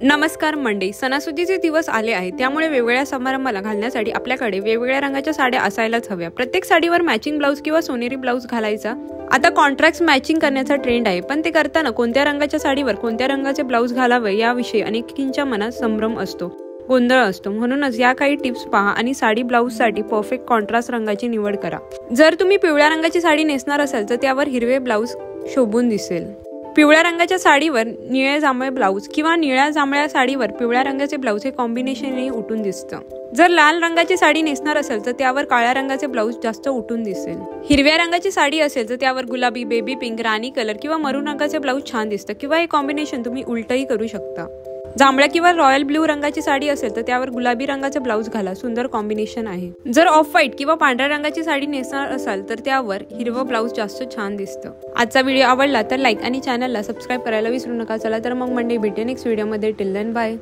नमस्कार मंडळी, सणासुदीचे दिवस आले आहेत, त्यामुळे वेगवेगळ्या समारंभाला घालण्यासाठी आपल्याकडे वेगवेगळ्या रंगाच्या साड्या असायलाच हव्या। प्रत्येक साडीवर मॅचिंग ब्लाउज किंवा सोनेरी ब्लाउज घालायचा आता कॉन्ट्रास्ट मॅचिंग करण्याचा ट्रेंड आहे, पण ते करताना कोणत्या रंगाच्या साडीवर कोणत्या रंगाचे ब्लाउज घालावे याविषयी अनेकांच्या मनात संभ्रम असतो, गोंधळ असतो। म्हणूनच या काही टिप्स पहा आणि साडी ब्लाउज साठी परफेक्ट कॉन्ट्रास्ट रंगाची निवड करा। जर तुम्ही पिवळ्या रंगाची साडी नेसणार असाल तर त्यावर हिरवे ब्लाउज शोभून दिसेल। पिवळ्या रंगाच्या साडीवर निळे जांभळे ब्लाउज किंवा निळ्या जांभळ्या साडीवर पिवळ्या रंगाचे ब्लाउज हे कॉम्बिनेशनही उठून दिसतं। जर लाल रंगाची साडी नेसणार असेल तर त्यावर काळ्या रंगाचे ब्लाउज जास्त उठून दिसेल। हिरव्या रंगाची साडी असेल तर त्यावर गुलाबी, बेबी पिंक, राणी कलर किंवा मरून रंगाचे ब्लाउज छान दिसतं किंवा हे कॉम्बिनेशन तुम्ही उलटही करू शकता। जांभळ्या किंवा रॉयल ब्लू रंगाची साडी असेल तर त्यावर गुलाबी रंगाचे ब्लाउज घाला, सुंदर कॉम्बिनेशन आहे। जर ऑफ व्हाईट किंवा पांढऱ्या रंगाची साडी नेसणार असाल तर त्यावर हिरवं ब्लाउज जास्त छान दिसतं। आजचा व्हिडिओ आवडला तर लाईक आणि चॅनलला सबस्क्राईब करायला विसरू नका। चला तर मग मंडळी, भेटूया नेक्स्ट व्हिडिओमध्ये। Till then bye.